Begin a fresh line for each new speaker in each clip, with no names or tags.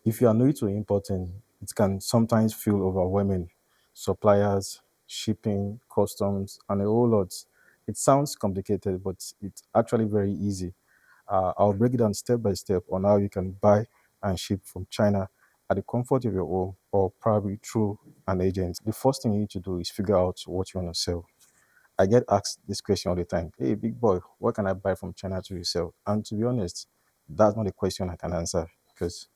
If you are new to importing, it can sometimes feel overwhelming. Suppliers, shipping, customs, and a whole lot. It sounds complicated, but it's actually very easy. I'll break it down step by step on how you can buy and ship from China at the comfort of your home or probably through an agent. The first thing you need to do is figure out what you want to sell. I get asked this question all the time. Hey, big boy, what can I buy from China to resell? And to be honest, that's not a question I can answer because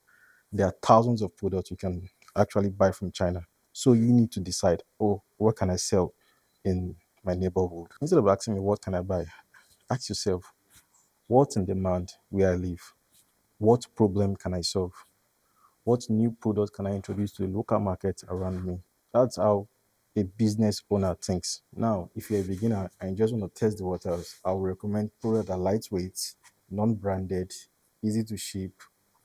there are thousands of products you can actually buy from China. So you need to decide, oh, what can I sell in my neighborhood? Instead of asking me, what can I buy? Ask yourself, what's in demand where I live? What problem can I solve? What new product can I introduce to the local market around me? That's how a business owner thinks. Now, if you're a beginner and you just want to test the waters, I would recommend products that are lightweight, non-branded, easy to ship,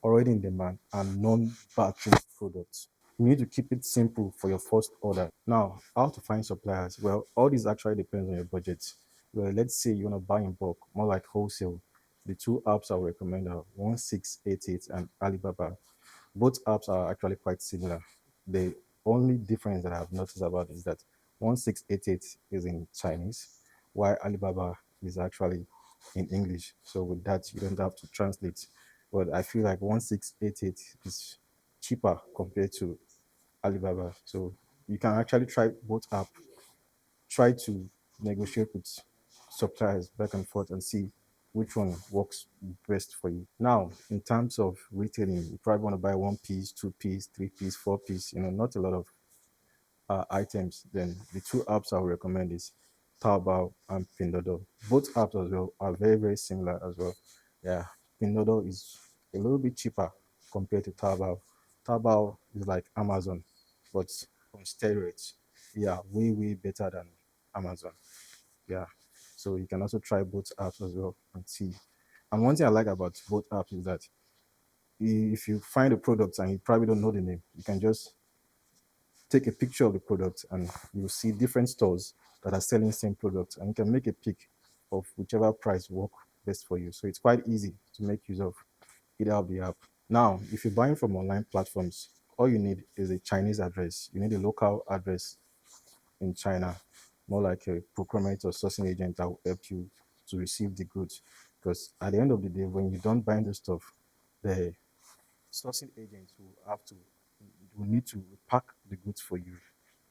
already in demand, and non-battery products. You need to keep it simple for your first order. Now, how to find suppliers? Well, all this actually depends on your budget. Well, let's say you want to buy in bulk, more like wholesale. The two apps I would recommend are 1688 and Alibaba. Both apps are actually quite similar. The only difference that I've noticed about is that 1688 is in Chinese, while Alibaba is actually in English. So with that, you don't have to translate. But I feel like 1688 is cheaper compared to Alibaba. So you can actually try both apps, try to negotiate with suppliers back and forth and see which one works best for you. Now, in terms of retailing, you probably want to buy one piece, two piece, three piece, four piece, not a lot of items. Then the two apps I would recommend is Taobao and Pinduoduo. Both apps as well are very, very similar as well. Yeah, Pinduoduo is a little bit cheaper compared to Taobao. Taobao is like Amazon, but on steroids. Yeah, way, way better than Amazon. Yeah. So you can also try both apps as well and see. And one thing I like about both apps is that if you find a product and you probably don't know the name, you can just take a picture of the product and you'll see different stores that are selling same product and you can make a pick of whichever price work best for you. So it's quite easy to make use of either of the app. Now, if you're buying from online platforms, all you need is a Chinese address. You need a local address in China, more like a procurement or sourcing agent that will help you to receive the goods. Because at the end of the day, when you don't buy the stuff, the sourcing agents will need to pack the goods for you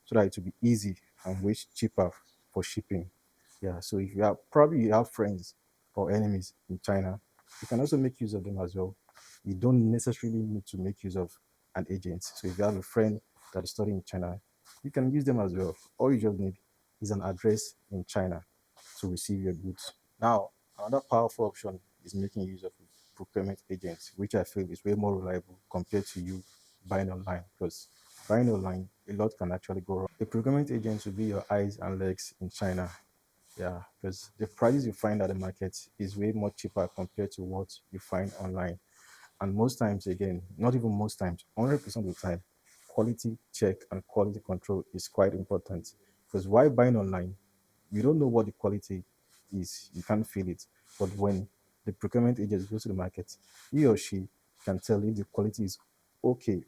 so that it will be easy and way cheaper for shipping. Yeah, so if you have friends or enemies in China, you can also make use of them as well. You don't necessarily need to make use of an agent. So if you have a friend that is studying in China, you can use them as well. All you just need is an address in China to receive your goods. Now, another powerful option is making use of procurement agents, which I feel is way more reliable compared to you buying online. Because buying online, a lot can actually go wrong. A procurement agent will be your eyes and legs in China. Yeah, because the prices you find at the market is way more cheaper compared to what you find online. And most times, again, not even most times, 100% of the time, quality check and quality control is quite important. Because while buying online, you don't know what the quality is, you can't feel it. But when the procurement agent goes to the market, he or she can tell if the quality is okay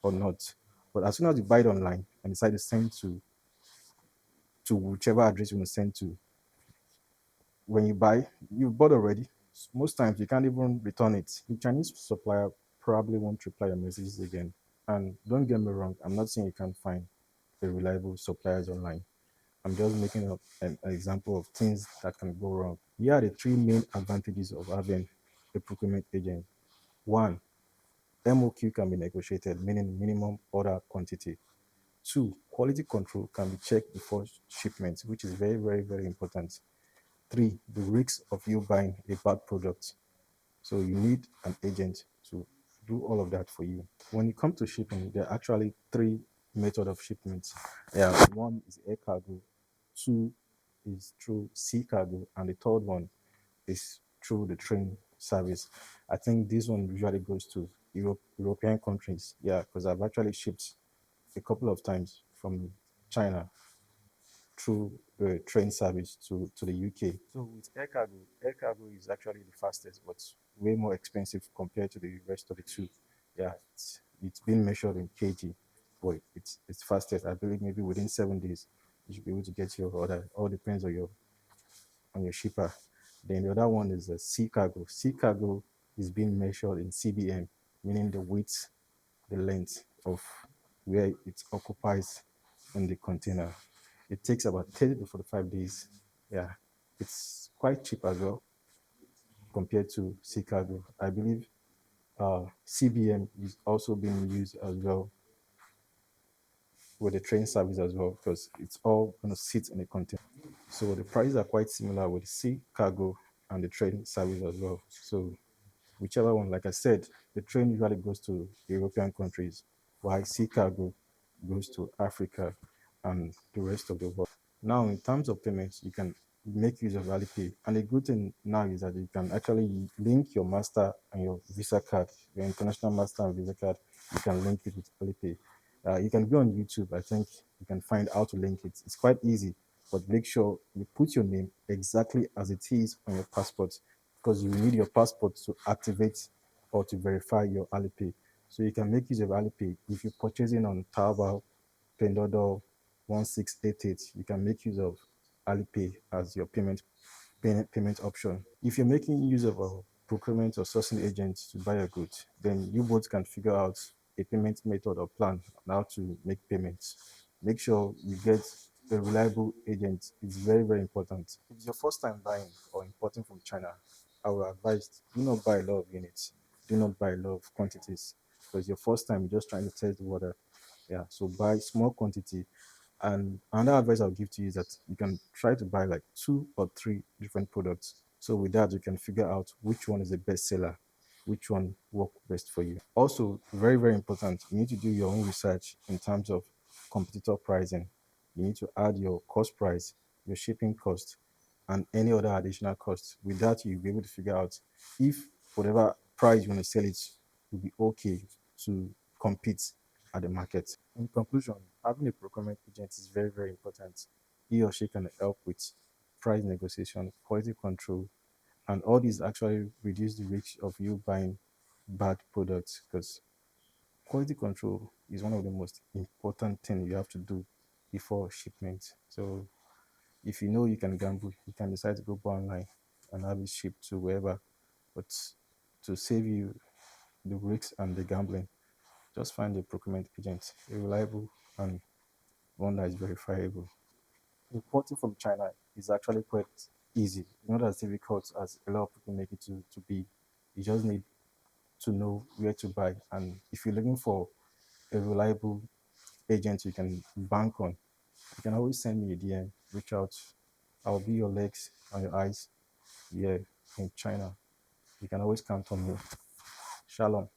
or not. But as soon as you buy it online and decide to send to whichever address you want to send to, when you buy, you've bought already. Most times you can't even return it. The Chinese supplier probably won't reply your messages again. And don't get me wrong, I'm not saying you can't find a reliable suppliers online. I'm just making up an example of things that can go wrong. Here are the three main advantages of having a procurement agent. One, MOQ can be negotiated, meaning minimum order quantity. Two, quality control can be checked before shipment, which is very, very, very important. Three, the risks of you buying a bad product. So you need an agent to do all of that for you. When it comes to shipping, there are actually three methods of shipment. Yeah, one is air cargo, two is through sea cargo, and the third one is through the train service. I think this one usually goes to European countries. Yeah, because I've actually shipped a couple of times from China through the train service to the UK. So with air cargo is actually the fastest, but way more expensive compared to the rest of the two. Yeah, it's being measured in kg, but it's fastest. I believe maybe within 7 days you should be able to get your order. All depends on your shipper. Then the other one is a sea cargo. Sea cargo is being measured in CBM, meaning the width, the length of where it occupies in the container. It takes about 30 to 45 days. Yeah, it's quite cheap as well compared to sea cargo. I believe CBM is also being used as well with the train service as well because it's all going to sit in a container. So the prices are quite similar with sea cargo and the train service as well. So whichever one, like I said, the train usually goes to European countries, while sea cargo goes to Africa and the rest of the world. Now, in terms of payments, you can make use of Alipay. And the good thing now is that you can actually link your Master and your Visa card, your international Master and Visa card, you can link it with Alipay. You can go on YouTube, I think you can find how to link it. It's quite easy, but make sure you put your name exactly as it is on your passport because you need your passport to activate or to verify your Alipay. So you can make use of Alipay if you're purchasing on Taobao, Pinduoduo, 1688. You can make use of Alipay as your payment option. If you're making use of a procurement or sourcing agent to buy a good, then you both can figure out a payment method or plan on how to make payments. Make sure you get a reliable agent. It's very, very important. If it's your first time buying or importing from China, I will advise do not buy a lot of units. Do not buy a lot of quantities because your first time you're just trying to test the water. Yeah, so buy small quantity. And another advice I'll give to you is that you can try to buy like 2 or 3 different products. So with that, you can figure out which one is the best seller, which one work best for you. Also, very, very important, you need to do your own research in terms of competitor pricing. You need to add your cost price, your shipping cost, and any other additional costs. With that, you'll be able to figure out if whatever price you want to sell it will be okay to compete at the market. In conclusion, having a procurement agent is very, very important. He or she can help with price negotiation, quality control, and all these actually reduce the risk of you buying bad products because quality control is one of the most important things you have to do before shipment. So if you know you can gamble, you can decide to go buy online and have it shipped to wherever. But to save you the risks and the gambling, just find a procurement agent, a reliable and one that is verifiable. Importing from China is actually quite easy, not as difficult as a lot of people make it to be. You just need to know where to buy. And if you're looking for a reliable agent you can bank on, you can always send me a DM, reach out. I'll be your legs and your eyes here in China. You can always count on me. Shalom.